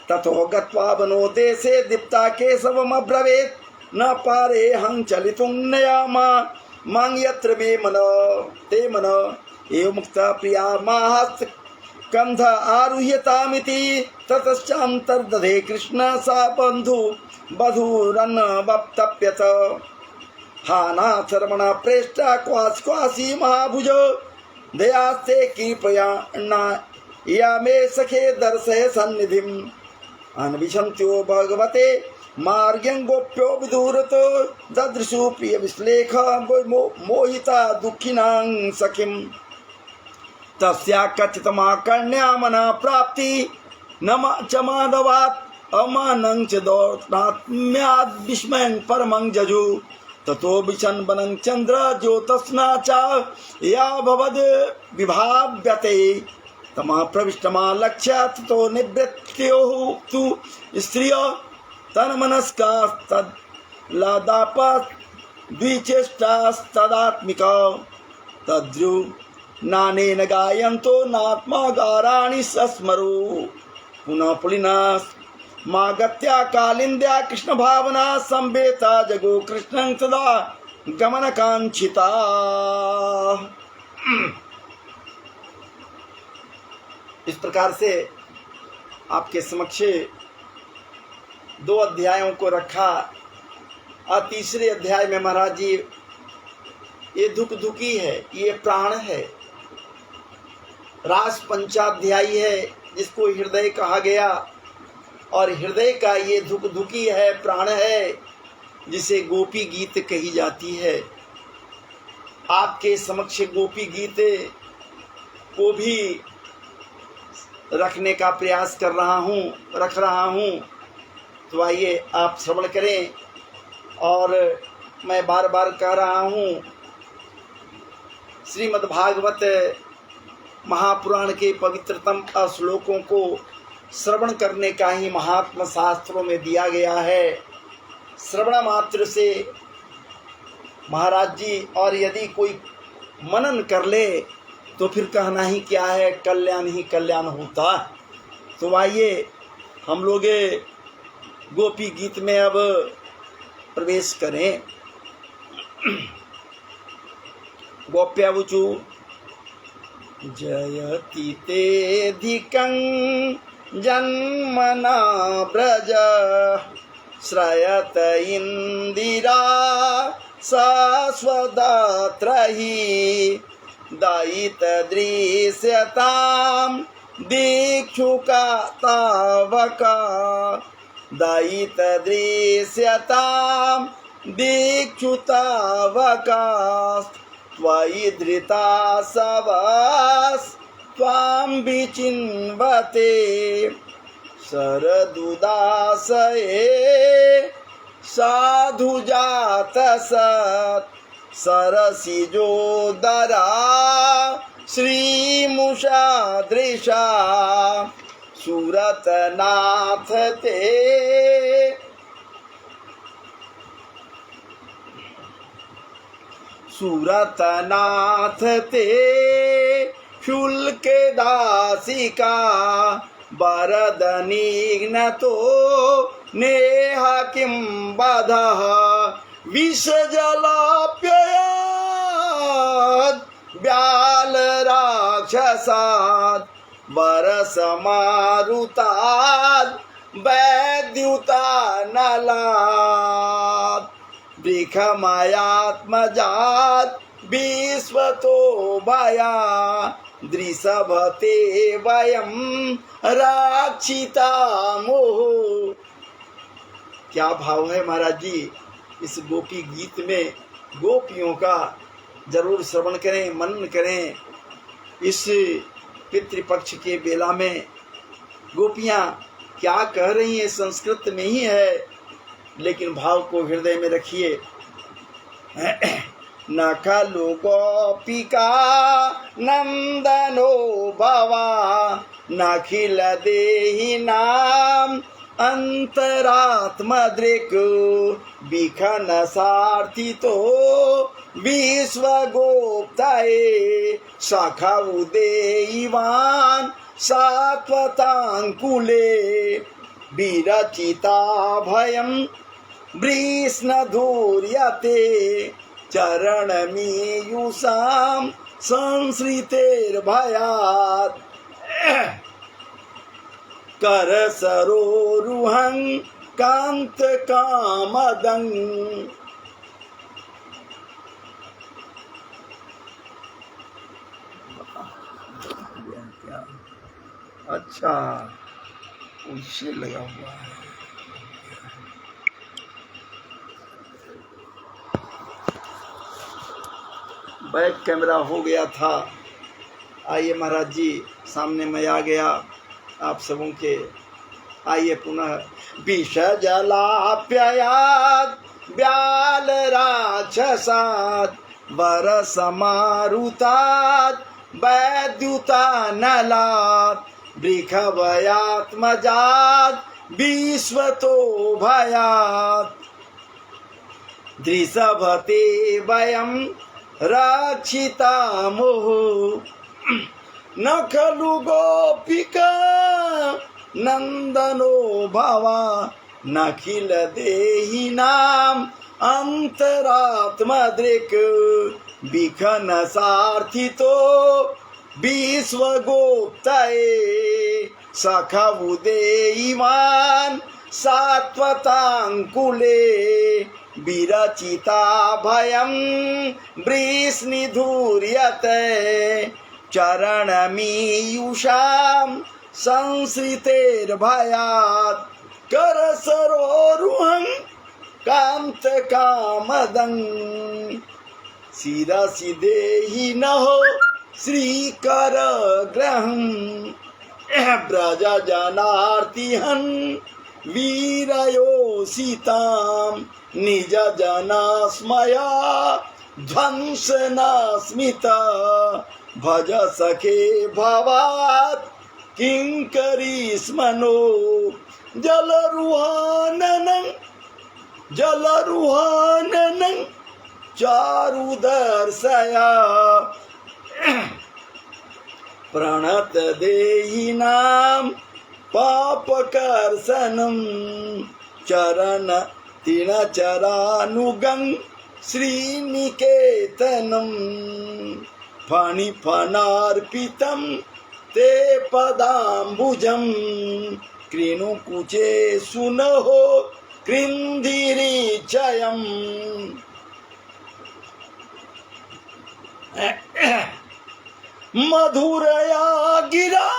S1: ततो गत्वा वनो देशे दीप्ता केशवमब्रवीत् न पारे हं चलितुं नयामा मां यत्र मे मन ते मन एव मुक्ता प्रिया माहस्त कंध आरुह्यतामिति ततश्चान्तर्दधे कृष्ण सा बन्धु बधूरन्वप्तप्यत हा नाथ रमण प्रेष्टा क्वासी महाभुज दयास्ते कृपया न या मे सखे दर्शय सन्निधिम् अन्विषन्त्यो भगवते मार्गं गोप्यो विदूरत ददृशु प्रिय विश्लेख मोहिता दुःखिनां सखिं तस्या कथितमाकर्ण्या मना प्राप्ति न च माधवात् अमानं च दौत्नात्म्याद् विस्मयं परमं जजु ततो विचन्वनं चन्द्र ज्योत्स्ना च या भवद् विभाव्यते तमा प्रविष्टमालक्ष्य ततो निवृत्त्योः तु स्त्रिय तन्मनस्कास्तद्लादापद्विचेष्टास्तदात्मिका तद्रुनानेन गायन्तो नात्मा गाराणि सस्मरो पुनः पुलिना मागत्या कालिन्द्या कृष्ण भावना संवेता जगो कृष्णं सदा गमनकांक्षिता। इस प्रकार से आपके समक्ष 2 अध्यायों को रखा और तीसरे अध्याय में महाराज जी ये दुख दुखी है, ये प्राण है, रास पंचाध्यायी है जिसको हृदय कहा गया और हृदय का ये दुख दुखी है, प्राण है जिसे गोपी गीत कही जाती है। आपके समक्ष गोपी गीत को भी रखने का प्रयास कर रहा हूँ, रख रहा हूँ, तो आइए आप श्रवण करें। और मैं बार बार कह रहा हूँ, श्रीमद्भागवत महापुराण के पवित्रतम श्लोकों को श्रवण करने का ही महात्मा शास्त्रों में दिया गया है। श्रवण मात्र से महाराज जी, और यदि कोई मनन कर ले तो फिर कहना ही क्या है, कल्याण ही कल्याण होता। तो आइए हम लोग गोपी गीत में अब प्रवेश करें। गोप्यावुचु जयति तेधिकं जन्मना ब्रज श्रयत इंदिरा शाश्वदात्रहि दयित दृश्यतां दीक्षुका तावका दयित दृश्यतां दीक्षुतावका त्वयि धृता सवस् त्वां विचिन्वते शरदुदासये साधुजात सत् सरसिजोदरा श्रीमुषादृशा सुरतनाथ ते सुरतनाथ ते शुल्के दासिका वरदनिघ्नतो नेह किं बधः विषजलाप्ययाद् व्यालराक्षसो राक्षसात् वरसमारुतात् वैद्युतानलात् वृषमयात्मजात् विश्वतो भया दृषभते वयं रक्षितामो। क्या भाव है महाराज जी इस गोपी गीत में। गोपियों का जरूर श्रवण करें, मनन करें। इस पितृपक्ष के बेला में गोपियां क्या कह रही हैं संस्कृत में ही है, लेकिन भाव को हृदय में रखिए। न खलु गोपिका नंदनो भवा नखिल देहि नाम अंतरात्मदृक् विखन सार्थितो विश्वगोप्ताये सखौ देवान् सात्वताङ्कुले विरचिता भयं वृष्णधूर्यते चरणमीयुषां संसृतेर्भयात् करसरोरुहं कान्तकामदं। अच्छा उससे लगा हुआ है। बैक कैमरा हो गया था। आइए महाराज जी सामने मैं आ गया आप सबों के। आइए पुनः। विष जलाप्ययात् व्याल राक्षसात् वरसमारुतात् वैद्युतानलात् वृषभयात्मजात् विश्वतो भयात् दृषभते वयं रक्षितामो। न खलु गोपिका नंदनो भवा नखिल देहिनाम् अंतरात्मदृक् विखन सार्थितो विश्वगोप्ताये सखौ देवान् सात्वताङ्कुले विरचिता भयं वृष्णिधूर्यते चरणमीयुषां संसृतेर्भयात् करसरोरुहं कान्तकामदं। शिरसि देहि नहो श्रीकरग्रहं व्रजजनार्तिहन् वीरयोषितां निज जनास्मया ध्वंसनास्मिता भज सखे भवात् किंकरीस्मनो जलरुहाननं चारुदर्शया प्रणत देहिनां पापकर्षणं चरण तिणचरानुगं श्रीनिकेतनं फणिफणार्पितं ते पदाम्बुजं कृणुकुचे सुनहो कृन्धिरीचयम्। मधुरया गिरा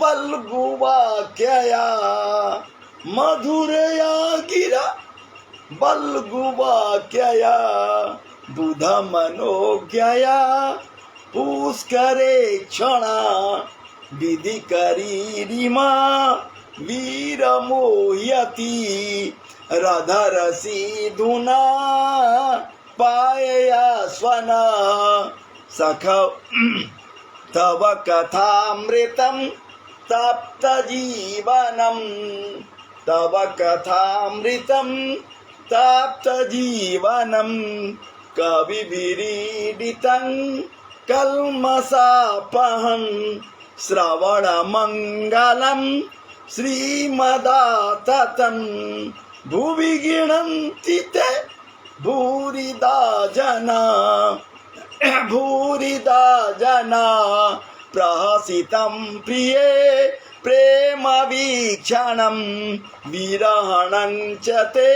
S1: वल्गुवाक्यया मधुरया गिरा वल्गुवाक्यया बुध मनोज्ञया पुष्करे क्षणा विधिकरीरिमा वीरमोह्यति रधरसीधुना पायया स्वना सखौ तव कथामृतं तप्तजीवनं तव कथामृतं तप्तजीवनं कविभिरीडितं कल्मषापहं श्रवणमङ्गलं श्रीमदाततं भुवि गृह्णन्ति ते भूरिदा जना प्रहसितं प्रिये प्रेम वीक्षणं विरहणं च ते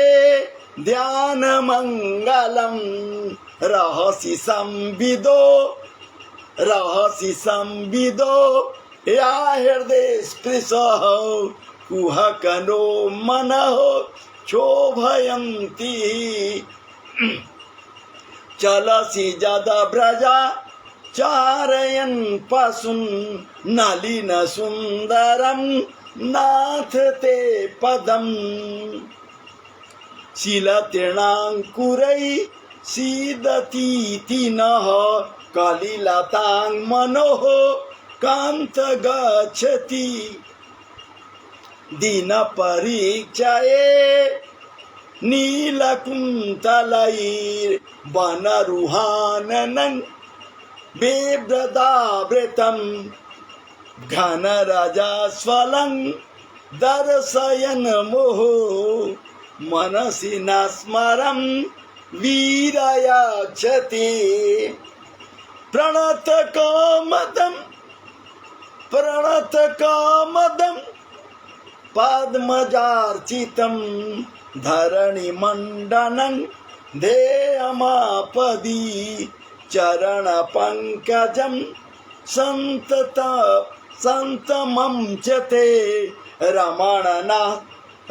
S1: ध्यानमङ्गलं रहसि संविदो या हृदय स्पृशः कुहकनो मनः क्षोभयन्ति चलसि जदा व्रजा चारयन् पशुन् नलिन सुन्दरं नाथ ते पदम् शीलतृणाङ्कुरै सीदतीति नः कलिलतां मनोः कान्त गच्छति दिनपरीक्षये नीलकुन्तलैर्वनरुहाननं बिभ्रदावृतं घनरजस्वलं दर्शयन् मुहुः मनसि न स्मरं वीरयक्षति प्रणतकामदं पद्मजार्चितं धरणिमण्डनं ध्येयमापदि चरणपङ्कजं सन्तमं च ते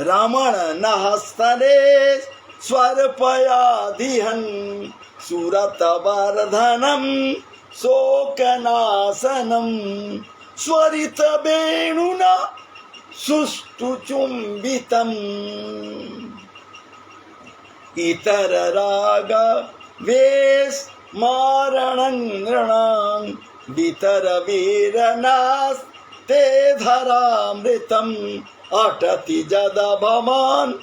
S1: रमणनः स्तने स्वरपयादिहन् सुरतवर्धनं शोकनाशनं स्वरितवेणुना सुष्ठुचुम्बितम् इतरराग वेस्मारणं नृणां वितरवीरनास्ते धरामृतम् अटति जदा भवान्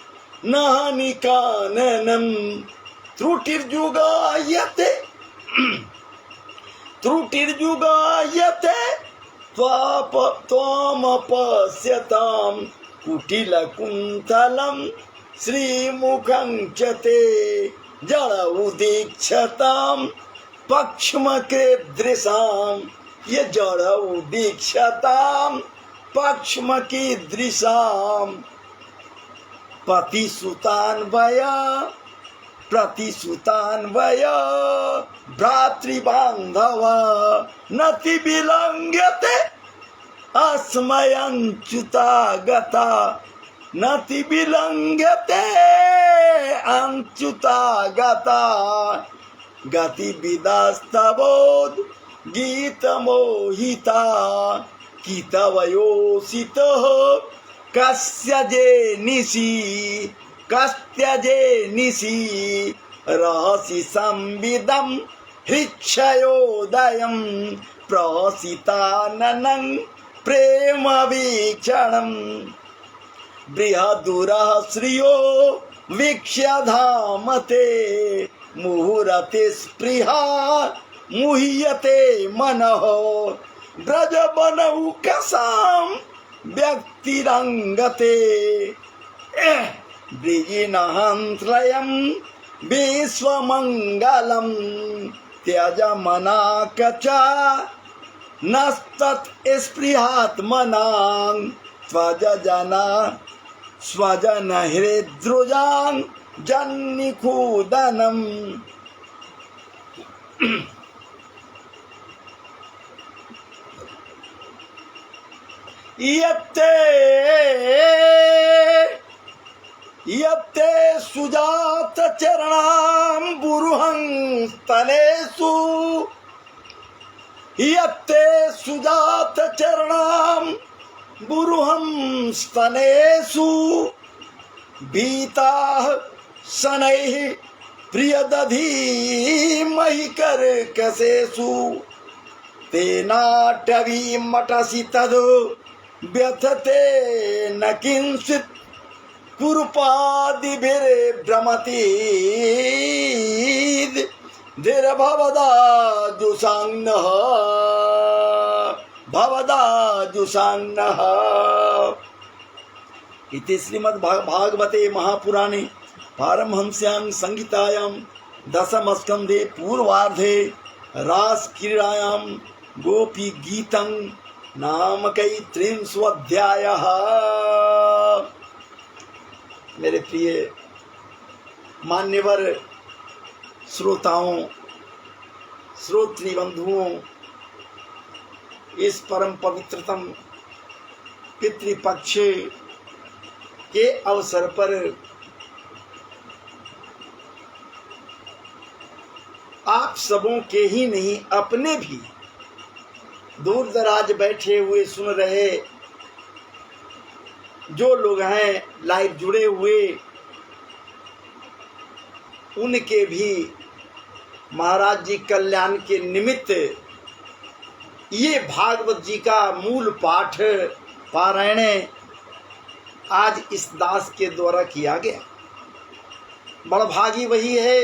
S1: नानिकाननं त्रुटिर्युगायते त्वामपश्यतां कुटिलकुन्तलं श्रीमुखं च ते जल उदीक्षतां पक्ष्मकीदृशां ये जल उदीक्षतां पक्ष्मकीदृशां प्रतिसुतान्वय भ्रातृबान्धव नति विलङ्घ्यते अस्मयञ्च्युता गता नति विलङ्घ्यते अञ्च्युता गता गतिविदास्तवोद् गीतमोहिता कितवयोसितः कस्त्यजे निशि रहसि संविदं हृक्षयोदयं प्रहसिताननं प्रेम वीक्षणं बृहदुरः श्रियो वीक्ष्य धामते मुहुरते स्पृहा मुह्यते मनः ब्रजवनौकसां व्यक्तिरङ्गते ब्रिजिनहंत्रयं विश्वमङ्गलं त्यजमनाकचा नस्तत् स्पृहात्मनां स्वजनहृद्रुजां जन्निखूदनम् यत्ते सुजात चरणां बुरुहं स्तनेषु यत्ते सुजात चरणां बुरुहं स्तनेषु भीताः शनैः प्रियदधीमहि कर्कशेषु तेनाटवीमटसि तद् व्यथते न किंचित् कुरुपादिभिर्भ्रमति भवदाजुषान्नः इति श्रीमद्भागवते महापुराणे पारमहंस्यां संहितायां दशमस्कंधे पूर्वार्धे रास क्रीडायां गोपी गीतं नामकै त्रिंशोऽध्यायः। मेरे प्रिय मान्यवर श्रोताओं, श्रोत्री बंधुओं, इस परम पवित्रतम पितृपक्ष के अवसर पर आप सबों के ही नहीं, अपने भी दूर दराज बैठे हुए सुन रहे जो लोग हैं लाइव जुड़े हुए, उनके भी महाराज जी कल्याण के निमित्त ये भागवत जी का मूल पाठ पारायण आज इस दास के द्वारा किया गया। बड़भागी वही है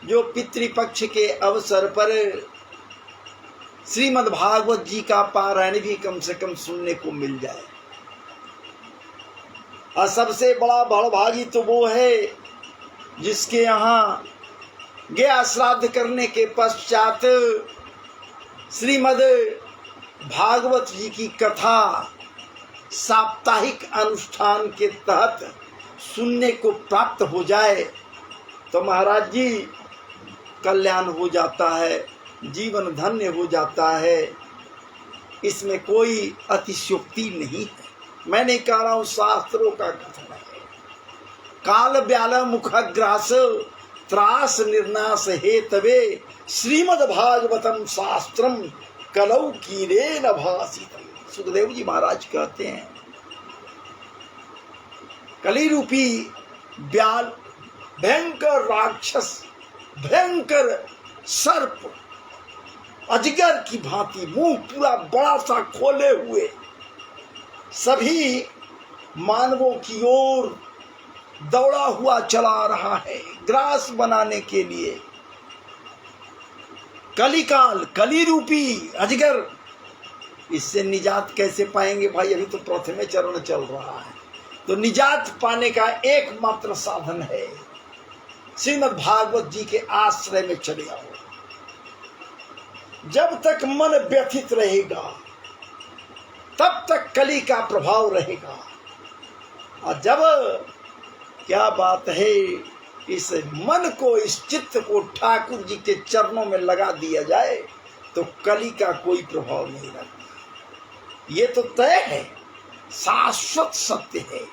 S1: जो पितृपक्ष के अवसर पर श्रीमद् भागवत जी का पारायण भी कम से कम सुनने को मिल जाए। और सबसे बड़ा बड़भागी तो वो है जिसके यहाँ गया श्राद्ध करने के पश्चात श्रीमद् भागवत जी की कथा साप्ताहिक अनुष्ठान के तहत सुनने को प्राप्त हो जाए तो महाराज जी कल्याण हो जाता है, जीवन धन्य हो जाता है। इसमें कोई अतिशयोक्ति नहीं है। मैं नहीं कह रहा हूं, शास्त्रों का कथन है। काल ब्याल मुखग्रास त्रास निर्नाश हेतवे श्रीमद् भागवतम शास्त्रम कलौ कीरेन भासितम। सुखदेव जी महाराज कहते हैं कली रूपी ब्याल, भयंकर राक्षस, भयंकर सर्प, अजगर की भांति मुंह पूरा बड़ा सा खोले हुए सभी मानवों की ओर दौड़ा हुआ चला रहा है ग्रास बनाने के लिए। कलिकाल, कली रूपी अजगर, इससे निजात कैसे पाएंगे भाई? अभी तो प्रथम चरण चल रहा है। तो निजात पाने का एकमात्र साधन है श्रीमद् भागवत जी के आश्रय में चले आओ। जब तक मन व्यथित रहेगा तब तक कली का प्रभाव रहेगा। और जब क्या बात है, इस मन को, इस चित्त को ठाकुर जी के चरणों में लगा दिया जाए तो कली का कोई प्रभाव नहीं रहता। ये तो तय है, शाश्वत सत्य है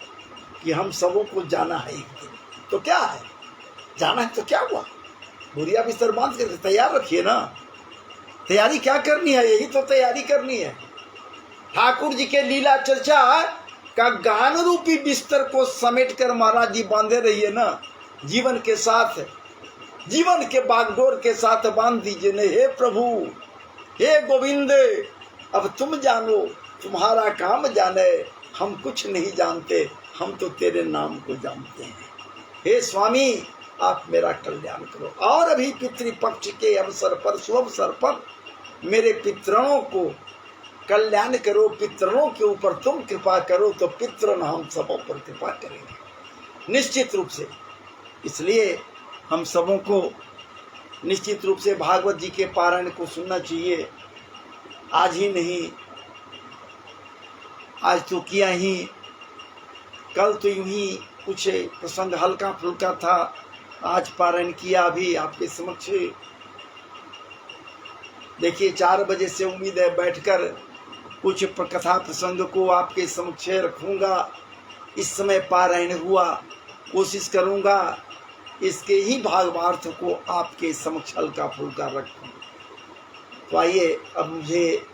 S1: कि हम सबों को जाना है एक दिन। तो क्या है, जाना है तो क्या हुआ, बुरिया बिस्तर बांध के तैयार रखिए ना। तैयारी क्या करनी है, यही तो तैयारी करनी है। ठाकुर जी के लीला चर्चा का गान रूपी बिस्तर को समेट कर महाराज जी बांधे रहिए ना, जीवन के साथ, जीवन के बागडोर के साथ बांध दीजिए न। हे प्रभु, हे गोविंद, अब तुम जानो, तुम्हारा काम जाने, हम कुछ नहीं जानते, हम तो तेरे नाम को जानते हैं। हे स्वामी, आप मेरा कल्याण करो। और अभी पितृपक्ष के अवसर पर, शुभ अवसर पर मेरे पितरों को कल्याण करो, पितरों के ऊपर तुम कृपा करो तो पितरन हम सबों पर कृपा करेंगे निश्चित रूप से। इसलिए हम सबों को निश्चित रूप से भागवत जी के पारायण को सुनना चाहिए। आज ही नहीं, आज तो किया ही, कल तो यूं ही कुछ प्रसंग हल्का फुल्का था, आज पारायण किया। अभी आपके समक्ष देखिए 4 बजे से उम्मीद है बैठकर कुछ कथा प्रसंग को आपके समक्ष रखूंगा। इस समय पारायण हुआ, कोशिश करूंगा इसके ही भावार्थ को आपके समक्ष हल्का फुल्का रखूं। तो आइए अब मुझे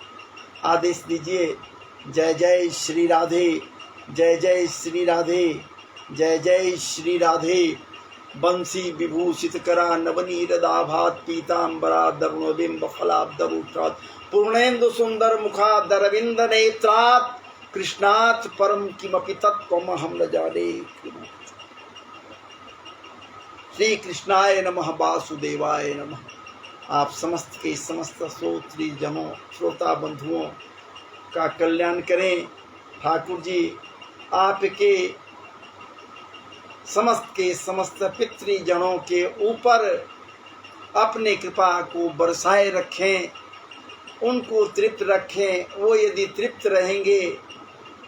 S1: आदेश दीजिए। जय जय श्री राधे, जय जय श्री राधे, जय जय श्री राधे। बंसी विभूषित करा नवनीरदाभात पीतांबरा दरुणबिंब फलाब्दरूत्रात् पूर्णेन्दु सुंदर मुखादरविंद नेत्रात् कृष्णात् परम किमपि तत्त्वमहं न जाने। श्री कृष्णाय नमः, वासुदेवाय नमः। आप समस्त के समस्त श्रोत्री जनों, श्रोता बंधुओं का कल्याण करें। ठाकुर जी आपके समस्त के समस्त पितृजनों के ऊपर अपने कृपा को बरसाए रखें, उनको तृप्त रखें। वो यदि तृप्त रहेंगे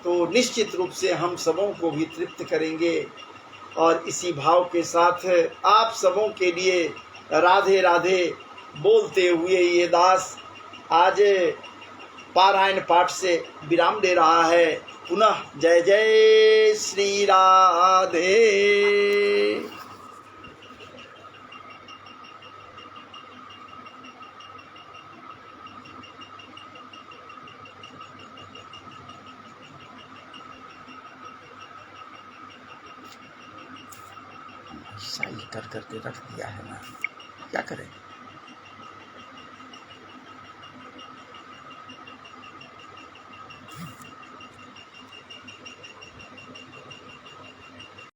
S1: तो निश्चित रूप से हम सबों को भी तृप्त करेंगे। और इसी भाव के साथ आप सबों के लिए राधे राधे बोलते हुए ये दास आज पारायण पाठ से विराम दे रहा है। पुनः जय जय श्री राधे। शाही कर करके रख दिया है ना, क्या करें।